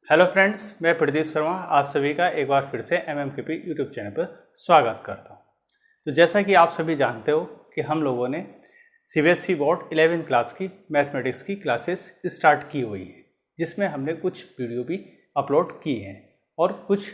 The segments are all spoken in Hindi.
हेलो फ्रेंड्स, मैं प्रदीप शर्मा आप सभी का एक बार फिर से MMKP यूट्यूब चैनल पर स्वागत करता हूं। तो जैसा कि आप सभी जानते हो कि हम लोगों ने CBSE बोर्ड 11वीं क्लास की मैथमेटिक्स की क्लासेस स्टार्ट की हुई हैं, जिसमें हमने कुछ वीडियो भी अपलोड किए हैं और कुछ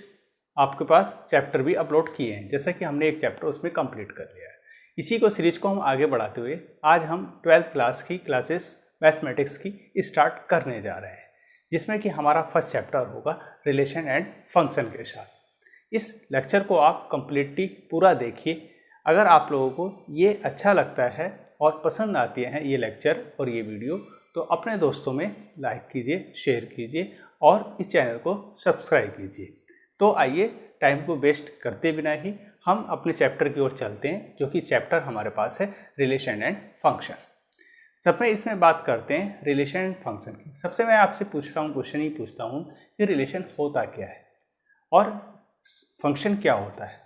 आपके पास चैप्टर भी अपलोड किए हैं। जैसा कि हमने एक चैप्टर उसमें कंप्लीट कर लिया है। इसी को सीरीज को हम आगे बढ़ाते हुए आज हम 12th क्लास की क्लासेस मैथमेटिक्स की स्टार्ट करने जा रहे हैं, जिसमें कि हमारा फर्स्ट चैप्टर होगा रिलेशन एंड फंक्शन के साथ। इस लेक्चर को आप कंप्लीटली पूरा देखिए। अगर आप लोगों को ये अच्छा लगता है और पसंद आती हैं ये लेक्चर और ये वीडियो, तो अपने दोस्तों में लाइक कीजिए, शेयर कीजिए और इस चैनल को सब्सक्राइब कीजिए। तो आइए टाइम को वेस्ट करते बिना ही हम अपने चैप्टर की ओर चलते हैं, जो कि चैप्टर हमारे पास है रिलेशन एंड फंक्शन। सबसे इसमें बात करते हैं रिलेशन एंड फंक्शन की। सबसे मैं आपसे क्वेश्चन ही पूछता हूँ कि रिलेशन होता क्या है और फंक्शन क्या होता है।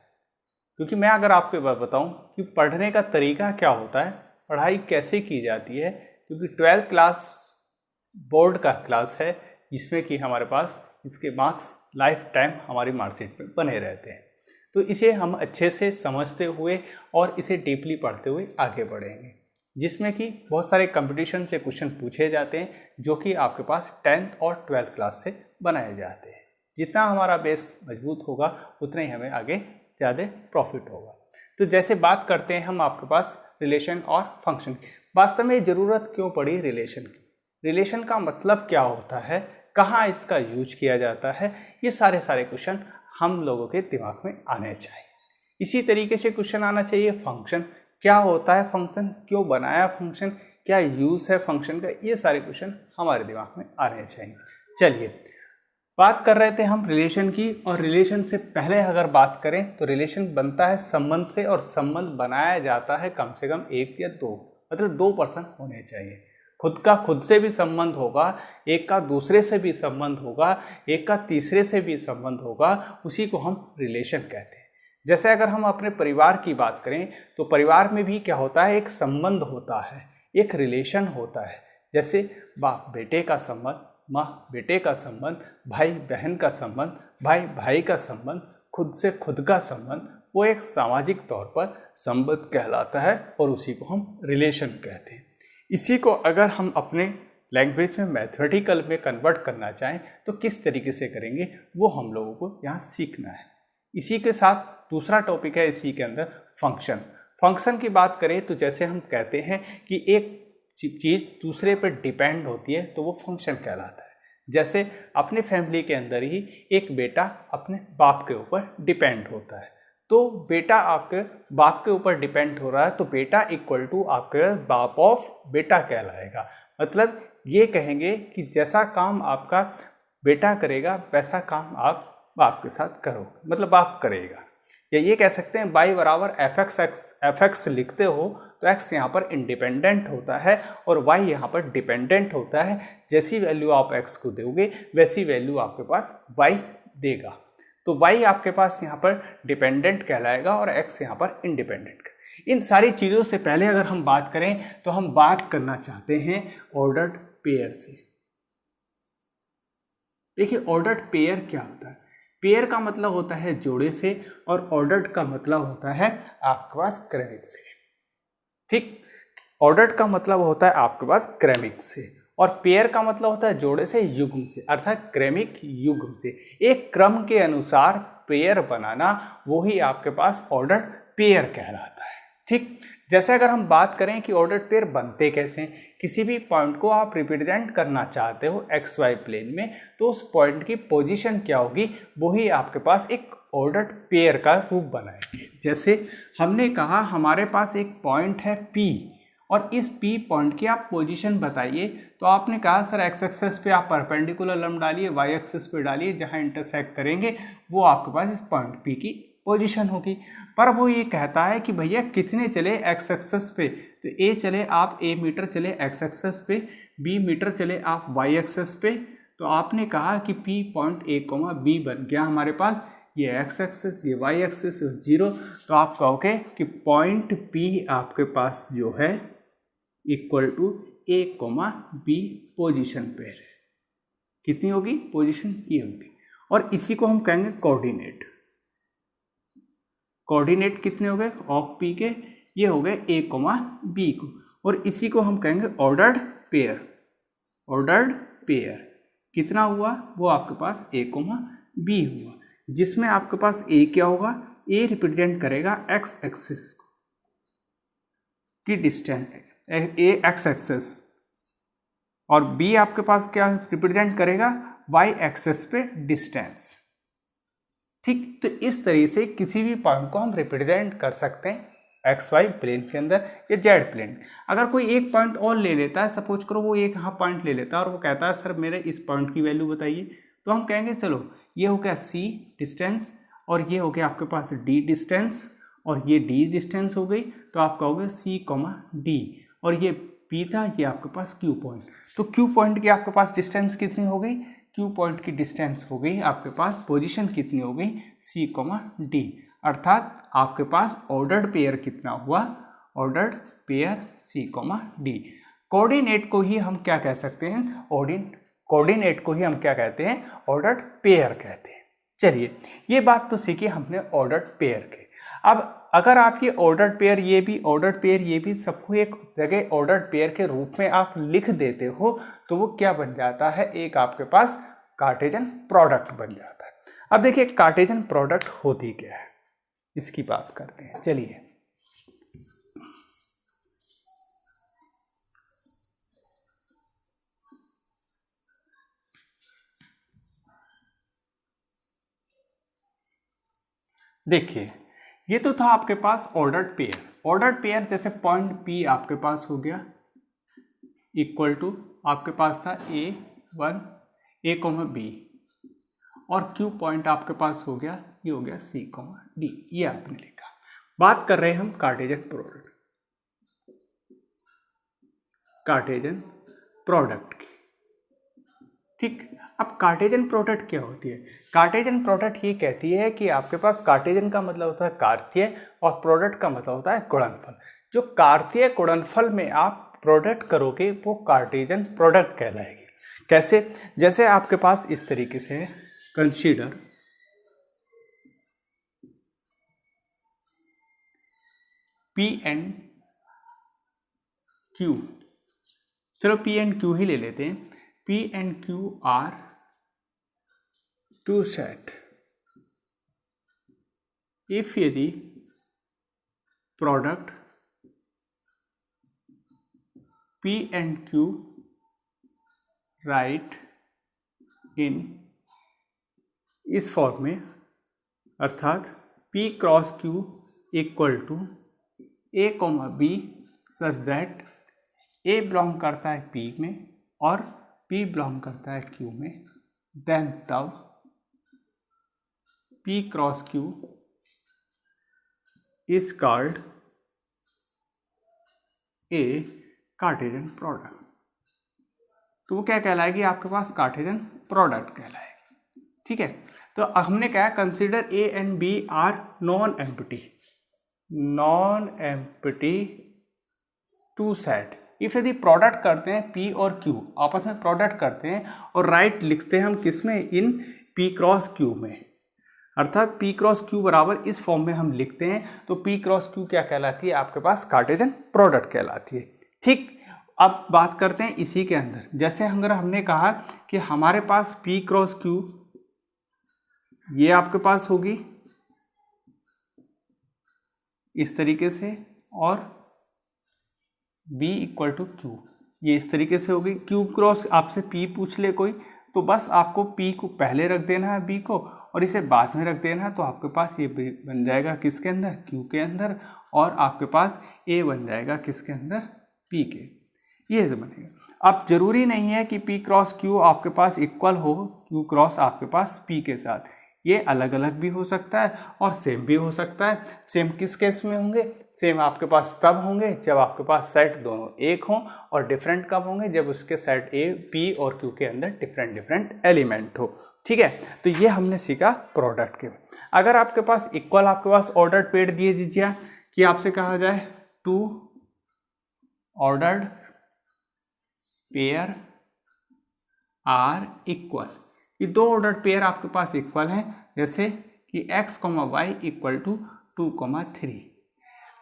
क्योंकि मैं अगर आपको बात बताऊँ कि पढ़ने का तरीका क्या होता है, पढ़ाई कैसे की जाती है, क्योंकि 12th क्लास बोर्ड का क्लास है, जिसमें कि हमारे पास इसके मार्क्स लाइफ टाइम हमारी मार्कशीट में बने रहते हैं। तो इसे हम अच्छे से समझते हुए और इसे डीपली पढ़ते हुए आगे बढ़ेंगे, जिसमें कि बहुत सारे कंपटीशन से क्वेश्चन पूछे जाते हैं, जो कि आपके पास 10th और 12th क्लास से बनाए जाते हैं। जितना हमारा बेस मजबूत होगा उतना ही हमें आगे ज़्यादा प्रॉफिट होगा। तो जैसे बात करते हैं हम आपके पास रिलेशन और फंक्शन की। वास्तव में ज़रूरत क्यों पड़ी रिलेशन की, रिलेशन का मतलब क्या होता है, कहाँ इसका यूज किया जाता है, ये सारे क्वेश्चन हम लोगों के दिमाग में आने चाहिए। इसी तरीके से क्वेश्चन आना चाहिए फंक्शन क्या होता है, फंक्शन क्यों बनाया, फंक्शन क्या यूज़ है फंक्शन का, ये सारे क्वेश्चन हमारे दिमाग में आने चाहिए। चलिए बात कर रहे थे हम रिलेशन की, और रिलेशन से पहले अगर बात करें तो रिलेशन बनता है संबंध से, और संबंध बनाया जाता है कम से कम एक या दो, मतलब 2 पर्सन होने चाहिए। खुद का खुद से भी संबंध होगा, एक का दूसरे से भी संबंध होगा, एक का तीसरे से भी संबंध होगा, उसी को हम रिलेशन कहते हैं। जैसे अगर हम अपने परिवार की बात करें तो परिवार में भी क्या होता है, एक संबंध होता है, एक रिलेशन होता है। जैसे बाप बेटे का संबंध, माँ बेटे का संबंध, भाई बहन का संबंध, भाई भाई का संबंध, खुद से खुद का संबंध, वो एक सामाजिक तौर पर संबंध कहलाता है और उसी को हम रिलेशन कहते हैं। इसी को अगर हम अपने लैंग्वेज में मैथमेटिकल में कन्वर्ट करना चाहें तो किस तरीके से करेंगे, वो हम लोगों को यहाँ सीखना है। इसी के साथ दूसरा टॉपिक है इसी के अंदर फंक्शन। फंक्शन की बात करें तो जैसे हम कहते हैं कि एक चीज़ दूसरे पर डिपेंड होती है तो वो फंक्शन कहलाता है। जैसे अपने फैमिली के अंदर ही एक बेटा अपने बाप के ऊपर डिपेंड होता है, तो बेटा आपके बाप के ऊपर डिपेंड हो रहा है, तो बेटा इक्वल टू आपके बाप ऑफ बेटा कहलाएगा। मतलब ये कहेंगे कि जैसा काम आपका बेटा करेगा वैसा काम आप बाप के साथ करो, मतलब बाप करेगा। या ये कह सकते हैं y बराबर एफ एक्स लिखते हो तो x यहाँ पर इंडिपेंडेंट होता है और y यहाँ पर डिपेंडेंट होता है। जैसी वैल्यू आप x को दोगे वैसी वैल्यू आपके पास y देगा, तो y आपके पास यहाँ पर डिपेंडेंट कहलाएगा और x यहाँ पर इंडिपेंडेंट। इन सारी चीज़ों से पहले अगर हम बात करें तो हम बात करना चाहते हैं ऑर्डर्ड पेयर से। देखिए ऑर्डर्ड पेयर क्या होता है। पेयर का मतलब होता है जोड़े से, और ऑर्डर्ड का मतलब होता है आपके पास क्रमिक से। ठीक, ऑर्डर्ड का मतलब होता है आपके पास क्रमिक से, और पेयर का मतलब होता है जोड़े से युग्म से, अर्थात क्रमिक युग्म से। एक क्रम के अनुसार पेयर बनाना, वो ही आपके पास ऑर्डर्ड पेयर कहलाता है। ठीक, जैसे अगर हम बात करें कि ऑर्डर्ड पेयर बनते कैसे, किसी भी पॉइंट को आप रिप्रेजेंट करना चाहते हो एक्स वाई प्लेन में, तो उस पॉइंट की पोजीशन क्या होगी, वही आपके पास एक ऑर्डर्ड पेयर का रूप बनाएंगे। जैसे हमने कहा हमारे पास एक पॉइंट है P, और इस P पॉइंट की आप पोजीशन बताइए, तो आपने कहा सर एक्स एक्सिस पे आप परपेंडिकुलर लंब डालिए, वाई एक्सिस पे डालिए, जहाँ इंटरसेक्ट करेंगे वो आपके पास इस पॉइंट P की पोजीशन होगी। पर वो ये कहता है कि भैया कितने चले एक्स एक्सिस पे, तो ए चले आप ए मीटर चले एक्स एक्सिस पे, बी मीटर चले आप वाई एक्सिस पे। तो आपने कहा कि P पॉइंट A, B बन गया हमारे पास, ये एक्स एक्सिस ये वाई एक्सिस 0, तो आप कहोगे कि पॉइंट P आपके पास जो है equal to A, B position पे है। कितनी होगी, पोजीशन ये होगी। और इसी को हम कहेंगे कोऑर्डिनेट। कोऑर्डिनेट कितने हो गए ऑफ पी के, ये हो गए ए कोमा बी को। और इसी को हम कहेंगे ऑर्डर्ड पेयर। ऑर्डर्ड पेयर कितना हुआ, वो आपके पास ए कोमा बी हुआ, जिसमें आपके पास ए क्या होगा, ए रिप्रेजेंट करेगा एक्स एक्सिस की डिस्टेंस, ए एक्स एक्सिस, और बी आपके पास क्या रिप्रेजेंट करेगा, वाई एक्सिस पे डिस्टेंस। ठीक, तो इस तरीके से किसी भी पॉइंट को हम रिप्रेजेंट कर सकते हैं एक्स वाई प्लेन के अंदर या जेड प्लेन। अगर कोई एक पॉइंट और ले लेता है, सपोज करो वो एक यहाँ पॉइंट ले लेता है और वो कहता है सर मेरे इस पॉइंट की वैल्यू बताइए, तो हम कहेंगे चलो ये हो गया सी डिस्टेंस, और ये हो गया आपके पास डी डिस्टेंस, और ये डी डिस्टेंस हो गई, तो आप कहोगे सी कोमा डी, और ये पी था, ये आपके पास क्यू पॉइंट। तो क्यू पॉइंट की आपके पास डिस्टेंस कितनी हो गई, क्यू पॉइंट की डिस्टेंस हो गई आपके पास, पोजीशन कितनी हो गई, सी कोमा डी, अर्थात आपके पास ऑर्डर्ड पेयर कितना हुआ, ordered pair C comma D. Coordinate को ही हम क्या कह सकते हैं, कोऑर्डिनेट को ही हम क्या कहते हैं, ऑर्डर्ड पेयर कहते हैं। चलिए ये बात तो सीखी हमने ऑर्डर्ड पेयर के। अब अगर आप ये ऑर्डर्ड पेयर, ये भी ऑर्डर्ड पेयर, ये भी सबको एक जगह ऑर्डर्ड पेयर के रूप में आप लिख देते हो, तो वो क्या बन जाता है, एक आपके पास कार्टेजन प्रोडक्ट बन जाता है। अब देखिए कार्टेजन प्रोडक्ट होती क्या है, इसकी बात करते हैं। चलिए देखिए, ये तो था आपके पास ऑर्डर्ड पेयर। ऑर्डर्ड पेयर जैसे पॉइंट पी आपके पास हो गया इक्वल टू आपके पास था A1 ए कोमा बी, और क्यू पॉइंट आपके पास हो गया, ये हो गया सी कोमा डी, ये आपने लिखा। बात कर रहे हैं हम कार्टेजन प्रोडक्ट, कार्टेजन प्रोडक्ट की। ठीक, अब कार्टेजन प्रोडक्ट क्या होती है, कार्टेजन प्रोडक्ट ये कहती है कि आपके पास कार्टेजन का मतलब होता है कार्तीय, और प्रोडक्ट का मतलब होता है गुणनफल। जो कार्तीय गुणनफल में आप प्रोडक्ट करोगे वो कार्टेजन प्रोडक्ट कहलाएगी। कैसे, जैसे आपके पास इस तरीके से कंसीडर पी एंड क्यू, चलो पी एंड क्यू ही ले लेते हैं। P and Q are two set if यदि product P and Q write in इस फॉर्म में, अर्थात P cross Q equal to A comma B such that A belong करता है P में और P बिलोंग करता है Q में, देन तब P cross Q is called a Cartesian product. तो वो क्या कहलाएगी, आपके पास कार्टेजन प्रोडक्ट कहलाएगी। ठीक है, तो हमने क्या है, consider A and B are non empty, non empty two set. If यदि प्रोडक्ट करते हैं P और Q, आपस में प्रोडक्ट करते हैं और राइट लिखते हैं हम किस में, इन P क्रॉस Q में, अर्थात P क्रॉस Q बराबर इस फॉर्म में हम लिखते हैं, तो P क्रॉस Q क्या कहलाती है, आपके पास कार्टेजन प्रोडक्ट कहलाती है। ठीक, अब बात करते हैं इसी के अंदर, जैसे अगर हमने कहा कि हमारे पास P क्रॉस Q ये आपके पास होगी इस तरीके से, और B इक्वल टू Q ये इस तरीके से होगी। Q क्रॉस आपसे P पूछ ले कोई, तो बस आपको P को पहले रख देना है B को, और इसे बाद में रख देना है, तो आपके पास ये बन जाएगा किसके अंदर, Q के अंदर, और आपके पास A बन जाएगा किसके अंदर, P के, ये से बनेगा। अब जरूरी नहीं है कि P क्रॉस Q आपके पास इक्वल हो Q क्रॉस आपके पास P के साथ, ये अलग अलग भी हो सकता है और सेम भी हो सकता है। सेम किस केस में होंगे, सेम आपके पास तब होंगे जब आपके पास सेट दोनों एक हों, और डिफरेंट कब होंगे, जब उसके सेट ए पी और क्यू के अंदर डिफरेंट डिफरेंट एलिमेंट हो। ठीक है, तो ये हमने सीखा प्रोडक्ट के। अगर आपके पास इक्वल, आपके पास ऑर्डर्ड पेयर दिए दीजिए कि आपसे कहा जाए two ordered pair are equal, ये दो ऑर्डर्ड पेयर आपके पास इक्वल हैं, जैसे कि x, y इक्वल टू 2, 3।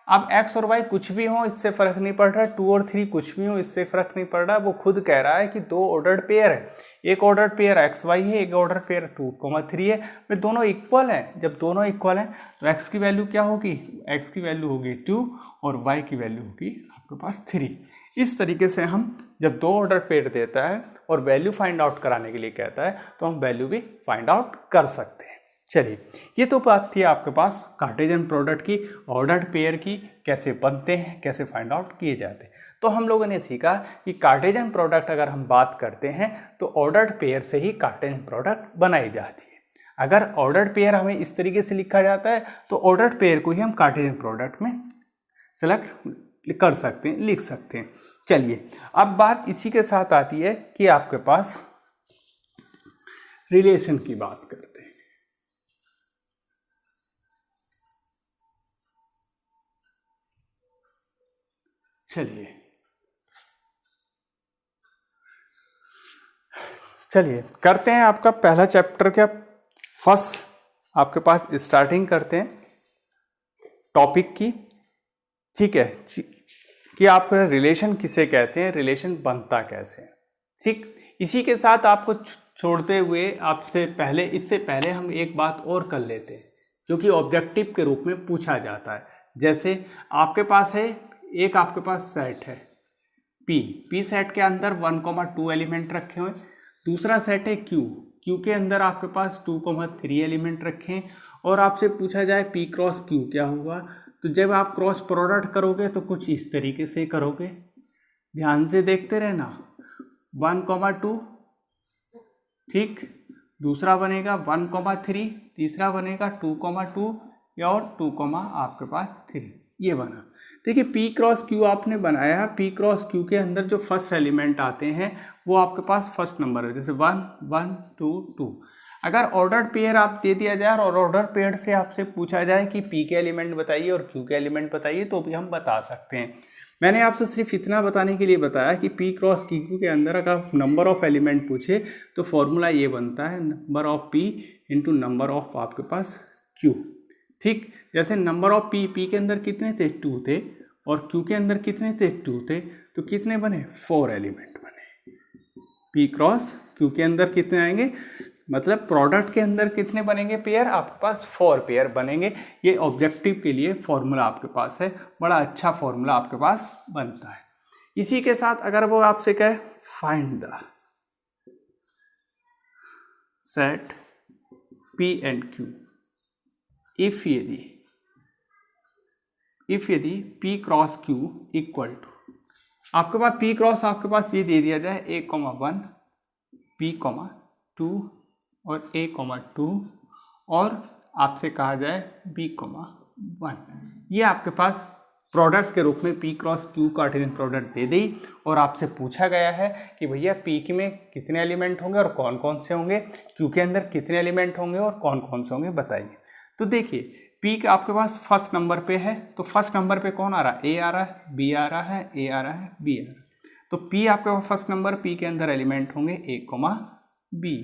अब x और y कुछ भी हो इससे फर्क नहीं पड़ रहा है, 2 और 3 कुछ भी हो इससे फर्क नहीं पड़ रहा है, वो खुद कह रहा है कि दो ऑर्डर्ड पेयर है, एक ऑर्डर्ड पेयर x y है, एक ऑर्डर्ड पेयर 2, 3 है, वे दोनों इक्वल हैं। जब दोनों इक्वल हैं तो x की वैल्यू क्या होगी, x की वैल्यू होगी 2 और y की वैल्यू होगी आपके पास 3। इस तरीके से हम जब दो ऑर्डर पेयर देता है और वैल्यू फाइंड आउट कराने के लिए कहता है तो हम वैल्यू भी फाइंड आउट कर सकते हैं। चलिए, ये तो बात थी आपके पास कार्टेशियन प्रोडक्ट की, ऑर्डर्ड पेयर की, कैसे बनते हैं, कैसे फाइंड आउट किए जाते हैं। तो हम लोगों ने सीखा कि कार्टेशियन प्रोडक्ट अगर हम बात करते हैं तो ऑर्डर्ड पेयर से ही कार्टेशियन प्रोडक्ट बनाई जाती है। अगर ऑर्डर्ड पेयर हमें इस तरीके से लिखा जाता है तो ऑर्डर्ड पेयर को ही हम कार्टेशियन प्रोडक्ट में सेलेक्ट कर सकते हैं, लिख सकते हैं। चलिए, अब बात इसी के साथ आती है कि आपके पास रिलेशन की बात करते हैं। चलिए करते हैं आपका पहला चैप्टर क्या, फर्स्ट आपके पास स्टार्टिंग करते हैं टॉपिक की। ठीक है, कि आप रिलेशन किसे कहते हैं, रिलेशन बनता कैसे है। ठीक, इसी के साथ आपको छोड़ते हुए इससे पहले हम एक बात और कर लेते हैं जो कि ऑब्जेक्टिव के रूप में पूछा जाता है। जैसे आपके पास है, एक आपके पास सेट है पी सेट के अंदर 1,2 एलिमेंट रखे हुए, दूसरा सेट है क्यू के अंदर आपके पास 2,3 एलिमेंट रखे हैं, और आपसे पूछा जाए पी क्रॉस क्यू क्या हुआ। तो जब आप क्रॉस प्रोडक्ट करोगे तो कुछ इस तरीके से करोगे, ध्यान से देखते रहना। 1,2, ठीक, दूसरा बनेगा 1,3, तीसरा बनेगा 2,2 और 2, आपके पास 3, ये बना। देखिए, पी क्रॉस क्यू आपने बनाया, पी क्रॉस क्यू के अंदर जो फर्स्ट एलिमेंट आते हैं वो आपके पास फर्स्ट नंबर है, जैसे 1, 1, 2, 2। अगर ऑर्डर्ड पेयर आप दे दिया जाए और ऑर्डर्ड पेयर से आपसे पूछा जाए कि पी के एलिमेंट बताइए और क्यू के एलिमेंट बताइए तो भी हम बता सकते हैं। मैंने आपसे सिर्फ इतना बताने के लिए बताया कि पी क्रॉस क्यू के अंदर अगर नंबर ऑफ एलिमेंट पूछे तो फॉर्मूला ये बनता है number of P into number of आपके पास क्यू। ठीक, जैसे नंबर ऑफ पी के अंदर कितने थे, 2 थे, और क्यू के अंदर कितने थे, 2 थे, तो कितने बने, 4 एलिमेंट बने। पी क्रॉस क्यू के अंदर कितने आएंगे, मतलब प्रोडक्ट के अंदर कितने बनेंगे पेयर, आपके पास 4 पेयर बनेंगे। ये ऑब्जेक्टिव के लिए फॉर्मूला आपके पास है, बड़ा अच्छा फॉर्मूला आपके पास बनता है। इसी के साथ अगर वो आपसे कहे find the set P and Q if यदि P cross Q equal to, आपके पास पी क्रॉस आपके पास ये दे दिया जाए A,1, B,2 और A,2 और आपसे कहा जाए B,1, ये आपके पास प्रोडक्ट के रूप में P cross Q Cartesian product दे दी, और आपसे पूछा गया है कि भैया पी के में कितने एलिमेंट होंगे और कौन कौन से होंगे, क्यू के अंदर कितने एलिमेंट होंगे और कौन कौन से होंगे बताइए। तो देखिए, पी आपके पास फर्स्ट नंबर पे है, तो फर्स्ट नंबर पे कौन आ रहा है, ए आ रहा है, बी आ रहा है, ए आ रहा है, बी आ रहा है। तो पी आपके पास फर्स्ट नंबर, पी के अंदर एलिमेंट होंगे ए, बी।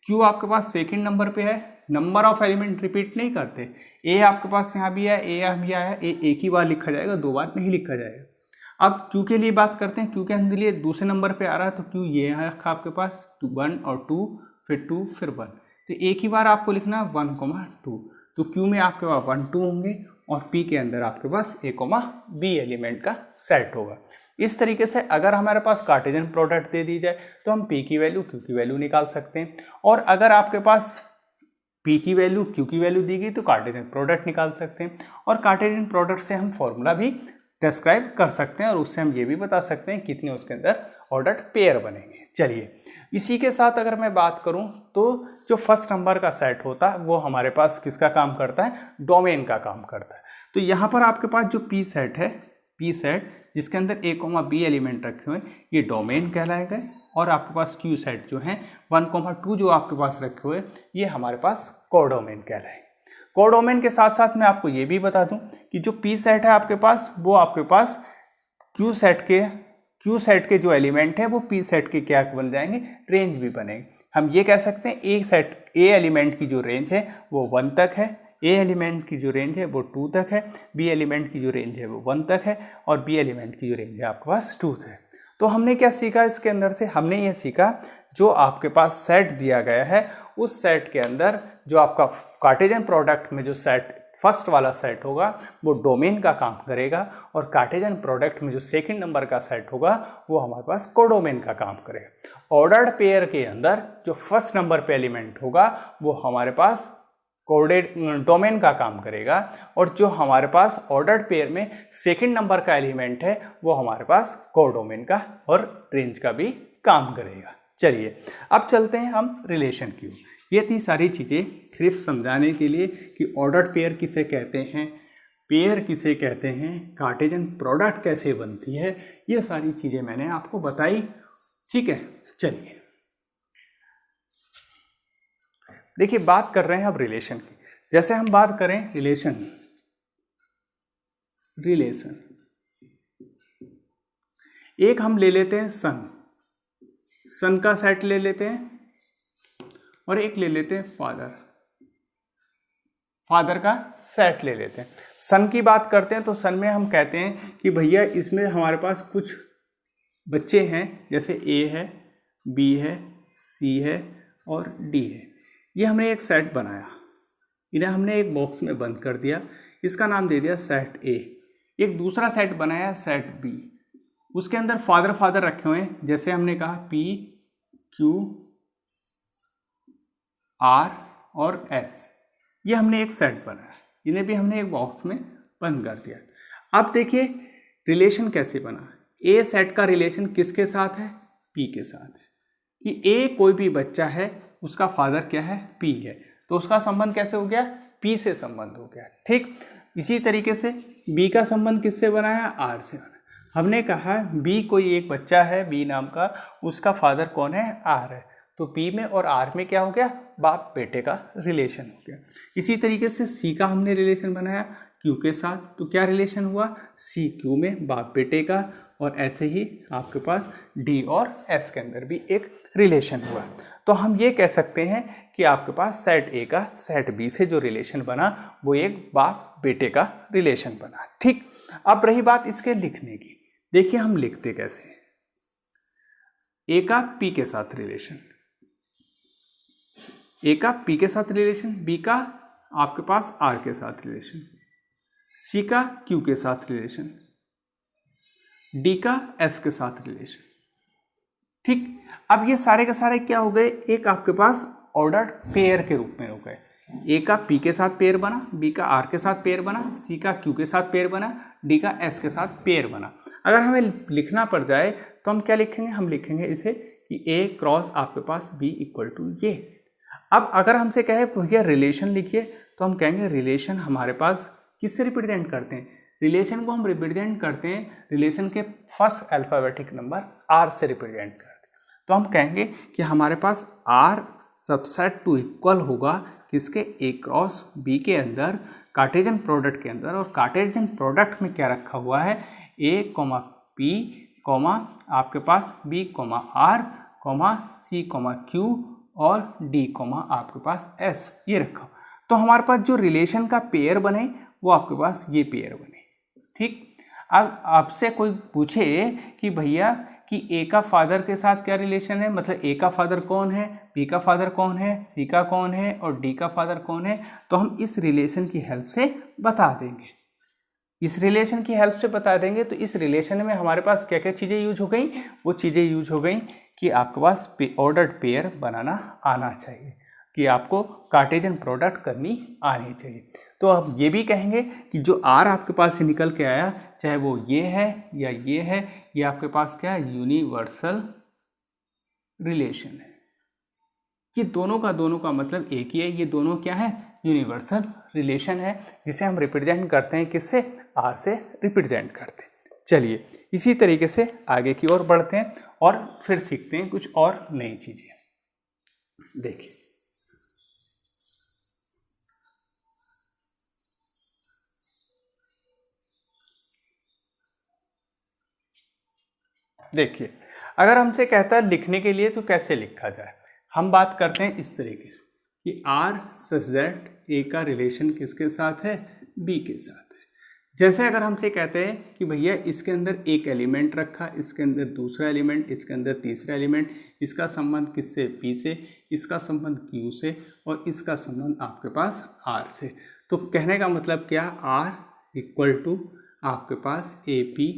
क्यू आपके पास सेकंड नंबर पे है, नंबर ऑफ एलिमेंट रिपीट नहीं करते, ए आपके पास यहाँ भी है, ए यहाँ भी आया, ए एक ही बार लिखा जाएगा, 2 बार नहीं लिखा जाएगा। अब क्यू के लिए बात करते हैं, क्यू के अंदर लिए दूसरे नंबर पे आ रहा है, तो क्यू ये यहाँ रखा आपके पास 1 और 2, फिर 2 फिर 1, तो एक ही बार आपको लिखना 1,2। तो क्यू में आपके पास 1, 2 होंगे और पी के अंदर आपके पास ए, बी एलिमेंट का सेट होगा। इस तरीके से अगर हमारे पास कार्टेशियन प्रोडक्ट दे दी जाए तो हम पी की वैल्यू, क्यू की वैल्यू निकाल सकते हैं, और अगर आपके पास पी की वैल्यू, क्यू की वैल्यू दी गई तो कार्टेशियन प्रोडक्ट निकाल सकते हैं, और कार्टेशियन प्रोडक्ट से हम फॉर्मूला भी डिस्क्राइब कर सकते हैं, और उससे हम ये भी बता सकते हैं कितने उसके अंदर ऑर्डर्ड पेयर बनेंगे। चलिए, इसी के साथ अगर मैं बात करूं तो जो फर्स्ट नंबर का सेट होता है वो हमारे पास किसका काम करता है, डोमेन का काम करता है। तो यहाँ पर आपके पास जो पी सेट है, पी सेट जिसके अंदर ए, बी एलिमेंट रखे हुए हैं, ये डोमेन कहलाएगा, और आपके पास क्यू सेट जो है 1,2 जो आपके पास रखे हुए, ये हमारे पास कोडोमेन कहलाएगा। कोडोमेन के साथ साथ मैं आपको ये भी बता दूं कि जो पी सेट है आपके पास, वो आपके पास क्यू सेट के जो एलिमेंट है वो पी सेट के क्या बन जाएंगे, रेंज भी बनेंगे। हम ये कह सकते हैं ए एलिमेंट की जो रेंज है वो 1 तक है, ए एलिमेंट की जो रेंज है वो 2 तक है, बी एलिमेंट की जो रेंज है वो 1 तक है, और बी एलिमेंट की जो रेंज है आपके पास 2 है। तो हमने क्या सीखा इसके अंदर से, हमने ये सीखा जो आपके पास सेट दिया गया है उस सेट के अंदर जो आपका कार्टेशियन प्रोडक्ट में जो सेट फर्स्ट वाला सेट होगा वो डोमेन का काम करेगा, और कार्टेशियन प्रोडक्ट में जो सेकंड नंबर का सेट होगा वो हमारे पास कोडोमेन का काम करेगा। ऑर्डर्ड पेयर के अंदर जो फर्स्ट नंबर पे एलिमेंट होगा वो हमारे पास डोमेन का काम करेगा, और जो हमारे पास ऑर्डर्ड पेयर में सेकंड नंबर का एलिमेंट है वो हमारे पास कोडोमेन का और रेंज का भी काम करेगा। चलिए अब चलते हैं हम रिलेशन की। ये थी सारी चीज़ें सिर्फ समझाने के लिए कि ऑर्डर्ड पेयर किसे कहते हैं, पेयर किसे कहते हैं, कार्टेशियन प्रोडक्ट कैसे बनती है, ये सारी चीज़ें मैंने आपको बताई। ठीक है, चलिए देखिए बात कर रहे हैं अब रिलेशन की। जैसे हम बात करें रिलेशन एक हम ले लेते हैं सन का सेट ले लेते हैं, और एक ले लेते हैं फादर का सेट ले लेते हैं। सन की बात करते हैं तो सन में हम कहते हैं कि भैया इसमें हमारे पास कुछ बच्चे हैं, जैसे ए है, बी है, सी है और डी है। ये हमने एक सेट बनाया, इन्हें हमने एक बॉक्स में बंद कर दिया, इसका नाम दे दिया सेट ए। एक दूसरा सेट बनाया सेट बी, उसके अंदर फादर रखे हुए हैं, जैसे हमने कहा पी क्यू आर और एस। ये हमने एक सेट बनाया, इन्हें भी हमने एक बॉक्स में बंद कर दिया। अब देखिए रिलेशन कैसे बना। ए सेट का रिलेशन किसके साथ है, पी के साथ है, कि ए कोई भी बच्चा है उसका फादर क्या है, पी है, तो उसका संबंध कैसे हो गया, पी से संबंध हो गया। ठीक, इसी तरीके से बी का संबंध किससे बना है, आर से बना। हमने कहा बी कोई एक बच्चा है बी नाम का, उसका फादर कौन है, आर है, तो पी में और आर में क्या हो गया, बाप बेटे का रिलेशन हो गया। इसी तरीके से सी का हमने रिलेशन बनाया क्यू के साथ, तो क्या रिलेशन हुआ, सी क्यू में बाप बेटे का, और ऐसे ही आपके पास डी और एस के अंदर भी एक रिलेशन हुआ। तो हम ये कह सकते हैं कि आपके पास सेट ए का सेट बी से जो रिलेशन बना वो एक बाप बेटे का रिलेशन बना। ठीक, अब रही बात इसके लिखने की। देखिए हम लिखते कैसे, ए का पी के साथ रिलेशन, ए का पी के साथ रिलेशन, बी का आपके पास आर के साथ रिलेशन, सी का क्यू के साथ रिलेशन, डी का एस के साथ रिलेशन। ठीक, अब ये सारे के सारे क्या हो गए, एक आपके पास ऑर्डर्ड पेयर के रूप में हो गए। ए का पी के साथ पेयर बना, बी का आर के साथ पेयर बना, सी का क्यू के साथ पेयर बना, डी का एस के साथ पेयर बना। अगर हमें लिखना पड़ जाए तो हम क्या लिखेंगे, हम लिखेंगे इसे कि ए क्रॉस आपके पास बी इक्वल टू ये। अब अगर हमसे कहे भैया रिलेशन लिखिए, तो हम कहेंगे रिलेशन हमारे पास किससे रिप्रेजेंट करते हैं, रिलेशन को हम रिप्रेजेंट करते हैं रिलेशन के फर्स्ट अल्फाबेटिक नंबर आर से रिप्रेजेंट करते हैं। तो हम कहेंगे कि हमारे पास आर सबसेट टू इक्वल होगा किसके, ए क्रॉस बी के अंदर कार्टेशियन प्रोडक्ट के अंदर, और कार्टेशियन प्रोडक्ट में क्या रखा हुआ है, ए कॉमा पी कॉमा आपके पास B comma R comma C comma Q और डी कॉमा आपके पास एस, ये रखा। तो हमारे पास जो रिलेशन का पेयर बने वो आपके पास ये पेयर बने। ठीक, अब आपसे कोई पूछे कि भैया कि ए का फादर के साथ क्या रिलेशन है, मतलब ए का फादर कौन है, बी का फादर कौन है, सी का कौन है और डी का फादर कौन है, तो हम इस रिलेशन की हेल्प से बता देंगे। इस रिलेशन की हेल्प से बता देंगे। तो इस रिलेशन में हमारे पास क्या क्या चीज़ें यूज हो गई, वो चीज़ें यूज हो गई कि आपके पास ऑर्डर्ड पेयर बनाना आना चाहिए, कि आपको कार्टेशियन प्रोडक्ट करनी आनी चाहिए। तो अब ये भी कहेंगे कि जो आर आपके पास से निकल के आया, चाहे वो ये है या ये है, ये आपके पास क्या है, यूनिवर्सल रिलेशन है। ये दोनों का मतलब एक ही है, ये दोनों क्या है, यूनिवर्सल रिलेशन है, जिसे हम रिप्रेजेंट करते हैं किससे, आर से रिप्रेजेंट करते हैं। चलिए इसी तरीके से आगे की ओर बढ़ते हैं और फिर सीखते हैं कुछ और नई चीजें। देखिए देखिए, अगर हमसे कहता है लिखने के लिए तो कैसे लिखा जाए, हम बात करते हैं इस तरीके से कि आर सच दैट ए का रिलेशन किसके साथ है, बी के साथ है। जैसे अगर हमसे कहते हैं कि भैया इसके अंदर एक एलिमेंट रखा, इसके अंदर दूसरा एलिमेंट, इसके अंदर तीसरा एलिमेंट, इसका संबंध किससे, पी से, इसका संबंध क्यू से, और इसका संबंध आपके पास आर से। तो कहने का मतलब क्या, आर इक्वल टू आपके पास ए पी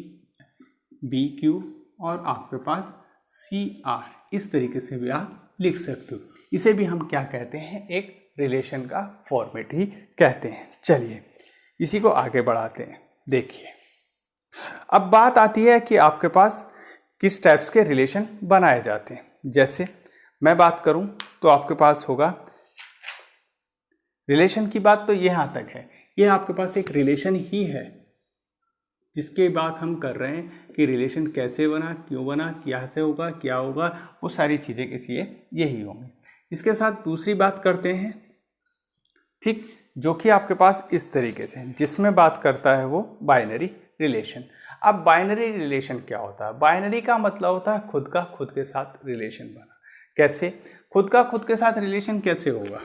बी क्यू और आपके पास सी आर, इस तरीके से भी आप लिख सकते हो। इसे भी हम क्या कहते हैं, एक रिलेशन का फॉर्मेट ही कहते हैं। चलिए इसी को आगे बढ़ाते हैं। देखिए अब बात आती है कि आपके पास किस टाइप्स के रिलेशन बनाए जाते हैं। जैसे मैं बात करूं तो आपके पास होगा रिलेशन की बात तो यहाँ तक है, ये आपके पास एक रिलेशन ही है जिसके बात हम कर रहे हैं कि रिलेशन कैसे बना, क्यों बना, क्या से होगा, क्या होगा, वो सारी चीज़ें किसी यही होंगी। इसके साथ दूसरी बात करते हैं, ठीक, जो कि आपके पास इस तरीके से, जिसमें बात करता है वो बाइनरी रिलेशन। अब बाइनरी रिलेशन क्या होता है, बाइनरी का मतलब होता है खुद का खुद के साथ रिलेशन बना। कैसे, खुद का खुद के साथ रिलेशन कैसे होगा,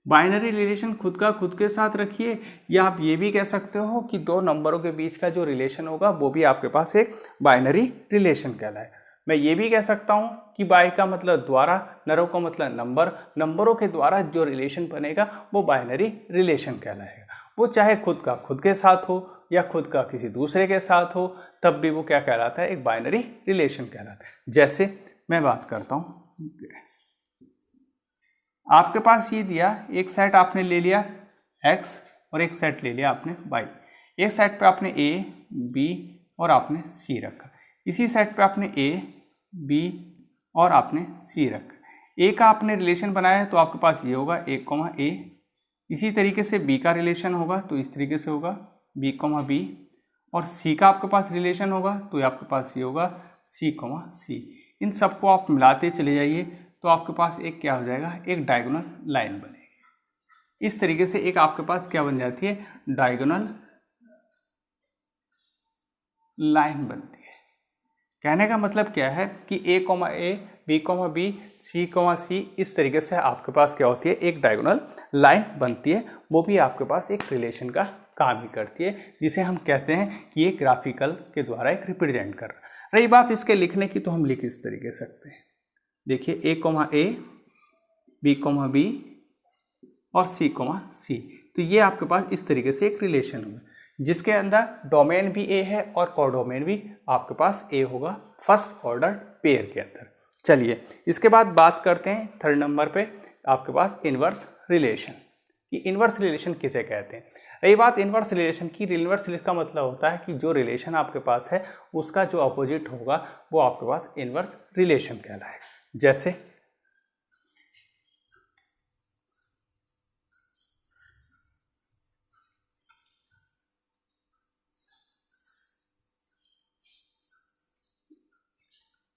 बाइनरी रिलेशन खुद का खुद के साथ रखिए, या आप ये भी कह सकते हो कि दो नंबरों के बीच का जो रिलेशन होगा वो भी आपके पास एक बाइनरी रिलेशन कहलाए। मैं ये भी कह सकता हूँ कि बाई का मतलब द्वारा, नरों का मतलब नंबर, नंबरों के द्वारा जो रिलेशन बनेगा वो बाइनरी रिलेशन कहलाएगा। वो चाहे खुद का खुद के साथ हो या खुद का किसी दूसरे के साथ हो, तब भी वो क्या कहलाता है, एक बाइनरी रिलेशन कहलाता है। जैसे मैं बात करता हूँ, आपके पास ये दिया, एक सेट आपने ले लिया x और एक सेट ले लिया आपने y। एक सेट पे आपने a, b और आपने c रखा, इसी सेट पे आपने a, b और आपने c रखा। a का आपने रिलेशन बनाया है तो आपके पास ये होगा a, a। इसी तरीके से b का रिलेशन होगा तो इस तरीके से होगा b, b, और c का आपके पास रिलेशन होगा तो आपके पास ये होगा c, c। इन सबको आप मिलाते चले जाइए तो आपके पास एक क्या हो जाएगा, एक डायगोनल लाइन बनेगी। इस तरीके से एक आपके पास क्या बन जाती है, डायगोनल लाइन बनती है। कहने का मतलब क्या है कि a, b, b, c, इस तरीके से आपके पास क्या होती है, एक डायगोनल लाइन बनती है। वो भी आपके पास एक रिलेशन का काम ही करती है, जिसे हम कहते हैं कि ये ग्राफिकल के द्वारा एक रिप्रेजेंट कर रहा है। रही बात इसके लिखने की तो हम लिख इस तरीके से सकते हैं। देखिए a, b, b और c, c, तो ये आपके पास इस तरीके से एक रिलेशन होगा जिसके अंदर डोमेन भी a है और कोडोमेन भी आपके पास a होगा फर्स्ट ऑर्डर पेयर के अंदर। चलिए इसके बाद बात करते हैं थर्ड नंबर पे आपके पास इनवर्स रिलेशन। कि इनवर्स रिलेशन किसे कहते हैं। रही बात इनवर्स रिलेशन की, इनवर्स रिलेशन का मतलब होता है कि जो रिलेशन आपके पास है उसका जो अपोजिट होगा वो आपके पास इनवर्स रिलेशन कहलाएगा। जैसे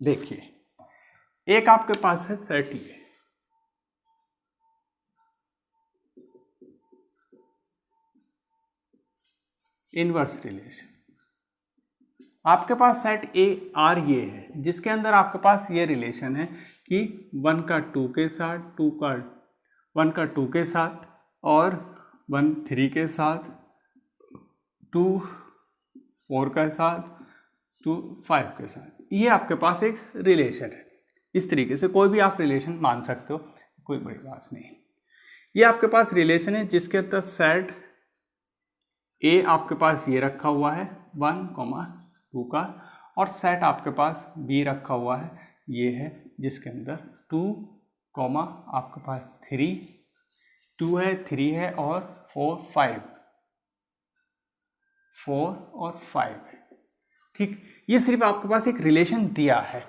देखिए, एक आपके पास है सेट ए, इनवर्स रिलेशन। आपके पास सेट ए आर ये है जिसके अंदर आपके पास ये रिलेशन है कि 1 का 2 के साथ, 1 का 2 के साथ और 1 3 के साथ, 2 4 के साथ, 2 5 के साथ, ये आपके पास एक रिलेशन है। इस तरीके से कोई भी आप रिलेशन मान सकते हो, कोई बड़ी बात नहीं। ये आपके पास रिलेशन है जिसके अंदर सेट ए आपके पास ये रखा हुआ है 1, 2 का, और सेट आपके पास बी रखा हुआ है ये है जिसके अंदर 2, आपके पास 3, 2 है, 3 है और 4, 5, 4 और 5 है। ठीक, ये सिर्फ आपके पास एक रिलेशन दिया है,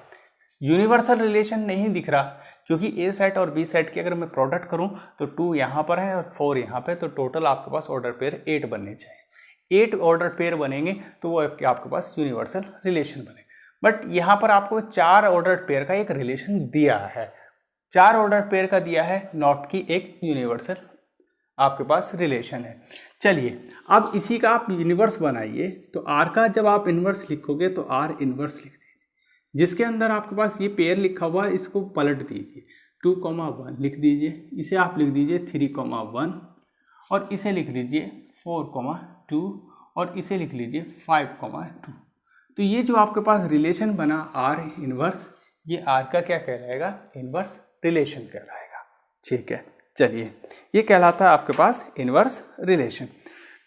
यूनिवर्सल रिलेशन नहीं दिख रहा, क्योंकि ए सेट और बी सेट की अगर मैं प्रोडक्ट करूं तो 2 यहाँ पर है और 4 यहाँ पे, तो टोटल आपके पास ऑर्डर पेयर 8 बनने चाहिए। 8 ऑर्डर पेयर बनेंगे तो वो आपके पास यूनिवर्सल रिलेशन बनेगा। बट यहाँ पर आपको 4 ऑर्डर पेयर का एक रिलेशन दिया है, 4 ऑर्डर पेयर का दिया है, नॉट की एक यूनिवर्सल। आपके पास रिलेशन है। चलिए अब इसी का आप इन्वर्स बनाइए। तो आर का जब आप इन्वर्स लिखोगे तो आर इन्वर्स लिख दीजिए, जिसके अंदर आपके पास ये पेयर लिखा हुआ है, इसको पलट दीजिए, 2,1 लिख दीजिए, इसे आप लिख दीजिए 3,1 और इसे लिख लीजिए 4,2 और इसे लिख लीजिए 5,2। तो ये जो आपके पास रिलेशन बना आर इन्वर्स, ये आर का क्या कहलाएगा? इन्वर्स रिलेशन कहलाएगा। ठीक है, चलिए ये कहलाता है आपके पास इन्वर्स रिलेशन।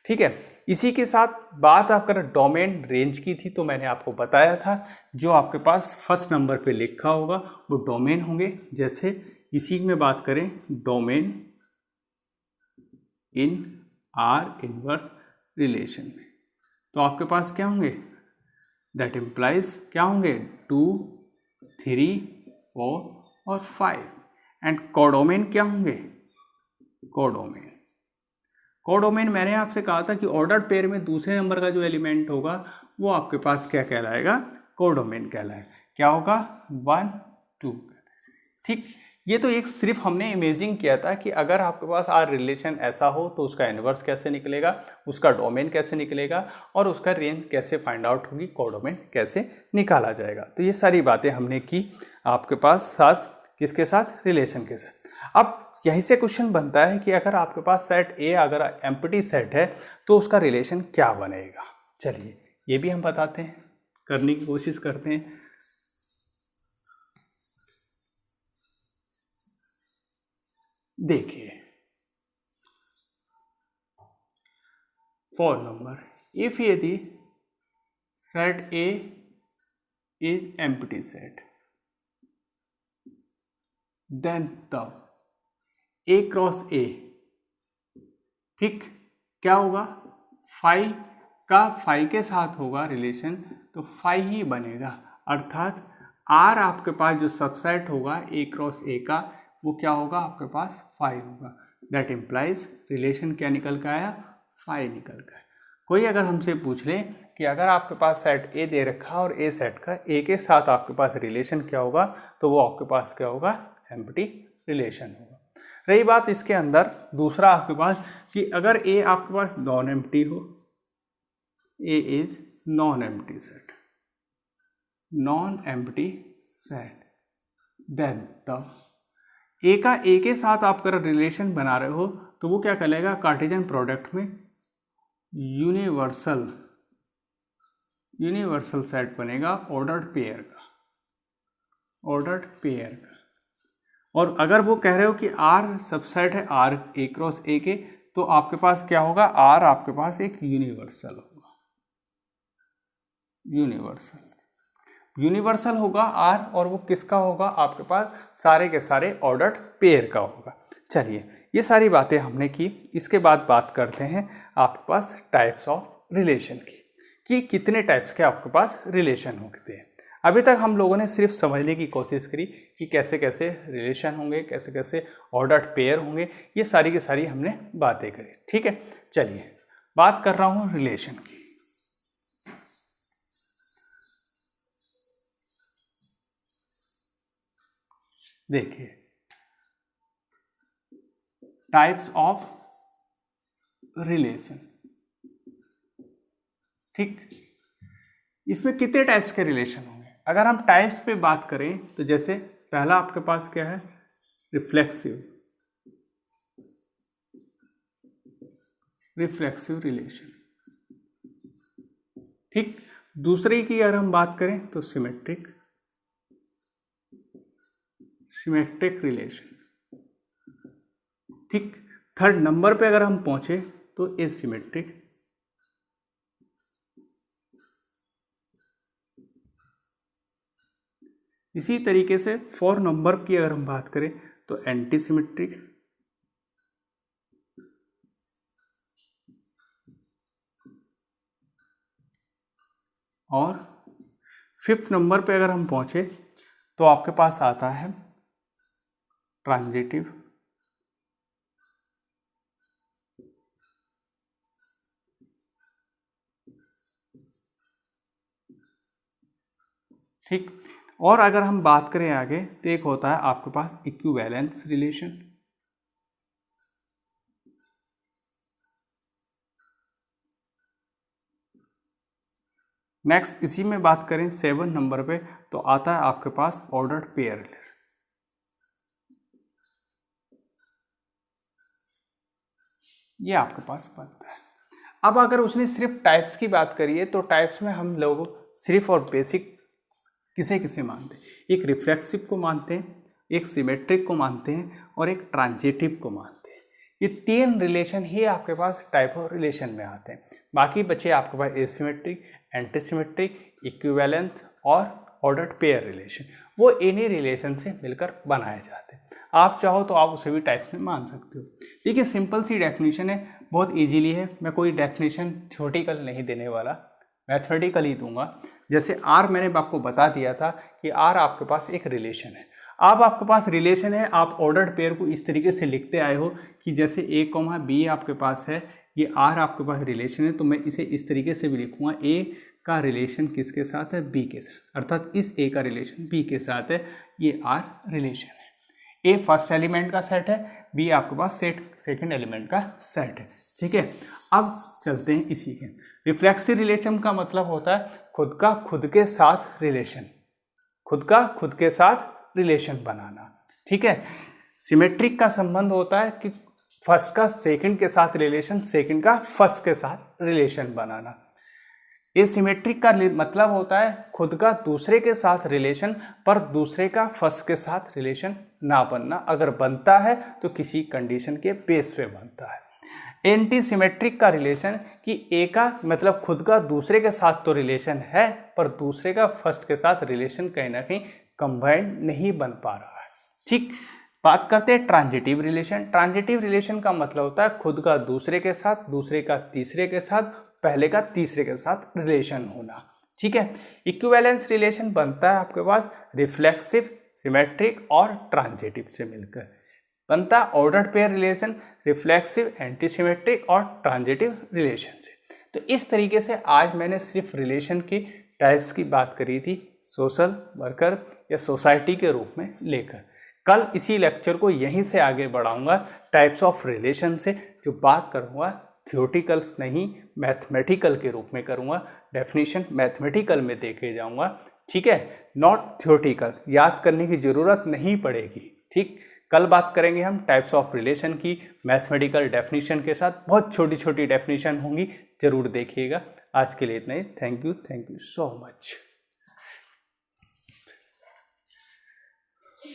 ठीक है, इसी के साथ बात आपका डोमेन रेंज की थी, तो मैंने आपको बताया था जो आपके पास फर्स्ट नंबर पे लिखा होगा वो डोमेन होंगे। जैसे इसी में बात करें, domain in are inverse relation में, तो आपके पास क्या होंगे? दैट इम्प्लाइज क्या होंगे? 2, 3, 4 और 5। एंड कोडोमेन क्या होंगे? कोडोमेन, कोडोमेन मैंने आपसे कहा था कि ऑर्डर्ड पेयर में दूसरे नंबर का जो एलिमेंट होगा वो आपके पास क्या कहलाएगा? कोडोमेन कहलाएगा। क्या होगा? 1, 2। ठीक, ये तो एक सिर्फ हमने इमेजिंग किया था कि अगर आपके पास आर रिलेशन ऐसा हो तो उसका इन्वर्स कैसे निकलेगा, उसका डोमेन कैसे निकलेगा और उसका रेंज कैसे फाइंड आउट होगी, कोडोमेन कैसे निकाला जाएगा। तो ये सारी बातें हमने की आपके पास साथ, किसके साथ? रिलेशन के साथ। अब यहीं से क्वेश्चन बनता है कि अगर आपके पास सेट ए अगर एम्प्टी सेट है तो उसका रिलेशन क्या बनेगा। चलिए ये भी हम बताते हैं, करने की कोशिश करते हैं। देखिए, फॉर नंबर इफ यदि set A is empty set, then तब ए क्रॉस ए, ठीक, क्या होगा? फाई का फाई के साथ होगा रिलेशन, तो फाई ही बनेगा। अर्थात आर आपके पास जो सबसेट होगा ए क्रॉस ए का, वो क्या होगा? आपके पास फाई होगा। दैट इम्प्लाइज रिलेशन क्या निकल कर आया? फाई निकल कर। कोई अगर हमसे पूछ ले कि अगर आपके पास सेट ए दे रखा और ए सेट का ए के साथ आपके पास रिलेशन क्या होगा, तो वो आपके पास क्या होगा? एम्प्टी रिलेशन होगा। रही बात इसके अंदर दूसरा आपके पास कि अगर ए आपके पास नॉन एम्प्टी हो, A is non empty set, non empty set, then तब ए का ए के साथ आप अगर रिलेशन बना रहे हो तो वो क्या कहलाएगा? कार्टेशियन प्रोडक्ट में यूनिवर्सल सेट बनेगा ऑर्डर्ड पेयर का, ऑर्डर्ड पेयर का। और अगर वो कह रहे हो कि आर सबसेट है आर ए क्रॉस ए के, तो आपके पास क्या होगा? आर आपके पास एक यूनिवर्सल होगा, यूनिवर्सल होगा आर, और वो किसका होगा? आपके पास सारे के सारे ऑर्डर्ड पेयर का होगा। चलिए ये सारी बातें हमने की। इसके बाद बात करते हैं आपके पास टाइप्स ऑफ रिलेशन की, कि कितने टाइप्स के आपके पास रिलेशन होते हैं। अभी तक हम लोगों ने सिर्फ समझने की कोशिश करी कि कैसे कैसे रिलेशन होंगे, कैसे कैसे ऑर्डर्ड पेयर होंगे, ये सारी की सारी हमने बातें करी। ठीक है, चलिए बात कर रहा हूँ रिलेशन की। देखिए, टाइप्स ऑफ रिलेशन, ठीक, इसमें कितने टाइप्स के रिलेशन होंगे? अगर हम टाइप्स पे बात करें तो जैसे पहला आपके पास क्या है? रिफ्लेक्सिव रिलेशन, ठीक। दूसरे की अगर हम बात करें तो सिमेट्रिक रिलेशन, ठीक। थर्ड नंबर पे अगर हम पहुंचे तो एसिमेट्रिक, इसी तरीके से फोर नंबर की अगर हम बात करें तो एंटीसिमेट्रिक, और फिफ्थ नंबर पे अगर हम पहुंचे तो आपके पास आता है ट्रांजिटिव, ठीक। और अगर हम बात करें आगे तो एक होता है आपके पास इक्विवेलेंस रिलेशन, नेक्स्ट इसी में बात करें 7 नंबर पे तो आता है आपके पास ऑर्डर्ड पेयर रिलेशन। ये आपके पास बनता है। अब अगर उसने सिर्फ टाइप्स की बात करी है तो टाइप्स में हम लोग सिर्फ और बेसिक किसे किसे मानते हैं, एक रिफ्लेक्सिव को मानते हैं, एक सिमेट्रिक को मानते हैं और एक ट्रांजिटिव को मानते हैं। ये 3 रिलेशन ही आपके पास टाइप ऑफ रिलेशन में आते हैं। बाकी बचे आपके पास एसिमेट्रिक, एंटीसिमेट्रिक, इक्विवेलेंस और ऑर्डर्ड पेयर रिलेशन। वो इन्हीं रिलेशन से मिलकर बनाए जाते हैं। आप चाहो तो आप उसे भी टाइप्स में मान सकते हो। देखिए सिंपल सी डेफिनेशन है, बहुत इजीली है। मैं कोई डेफिनेशन थ्योरेटिकल नहीं देने वाला, मैथमेटिकल ही दूंगा। जैसे आर मैंने आपको बता दिया था कि आर आपके पास एक रिलेशन है। अब आपके पास रिलेशन है, आप ऑर्डर्ड पेयर को इस तरीके से लिखते आए हो कि जैसे ए कॉमा बी आपके पास है, ये आर आपके पास रिलेशन है, तो मैं इसे इस तरीके से भी लिखूंगा, ए का रिलेशन किसके साथ है, बी के साथ, अर्थात इस ए का रिलेशन बी के साथ है, ये आर रिलेशन है। ए फर्स्ट एलिमेंट का सेट है, बी आपके पास सेकंड एलिमेंट का सेट है। ठीक है, अब चलते हैं इसी के। रिफ्लेक्सिव रिलेशन का मतलब होता है खुद का खुद के साथ रिलेशन, खुद का खुद के साथ रिलेशन बनाना। ठीक है, सिमेट्रिक का संबंध होता है कि फर्स्ट का सेकंड के साथ रिलेशन, सेकंड का फर्स्ट के साथ रिलेशन बनाना। एसिमेट्रिक का मतलब होता है खुद का दूसरे के साथ रिलेशन पर दूसरे का फर्स्ट के साथ रिलेशन ना बनना, अगर बनता है तो किसी कंडीशन के बेस पे बनता है। एंटी सिमेट्रिक का रिलेशन कि ए का मतलब खुद का दूसरे के साथ तो रिलेशन है पर दूसरे का फर्स्ट के साथ रिलेशन कहीं ना कहीं कंबाइंड नहीं बन पा रहा है। ठीक, बात करते हैं ट्रांजिटिव रिलेशन। ट्रांजिटिव रिलेशन का मतलब होता है खुद का दूसरे के साथ, दूसरे का तीसरे के साथ, पहले का तीसरे के साथ रिलेशन होना। ठीक है, इक्विवेलेंस रिलेशन बनता है आपके पास रिफ्लेक्सिव, सिमेट्रिक और ट्रांजिटिव से मिलकर बनता है ordered pair relation, reflexive, antisymmetric और ट्रांजिटिव रिलेशन से। तो इस तरीके से आज मैंने सिर्फ रिलेशन की टाइप्स की बात करी थी, सोशल वर्कर या सोसाइटी के रूप में लेकर। कल इसी लेक्चर को यहीं से आगे बढ़ाऊंगा टाइप्स ऑफ रिलेशन से, जो बात करूंगा थ्योरेटिकल्स नहीं मैथमेटिकल के रूप में करूंगा। डेफिनेशन मैथमेटिकल में देखे जाऊंगा। ठीक है, नॉट थ्योरेटिकल, याद करने की ज़रूरत नहीं पड़ेगी। ठीक, कल बात करेंगे हम टाइप्स ऑफ रिलेशन की मैथमेटिकल डेफिनेशन के साथ। बहुत छोटी छोटी डेफिनेशन होंगी, जरूर देखिएगा। आज के लिए इतना ही। Thank you so much.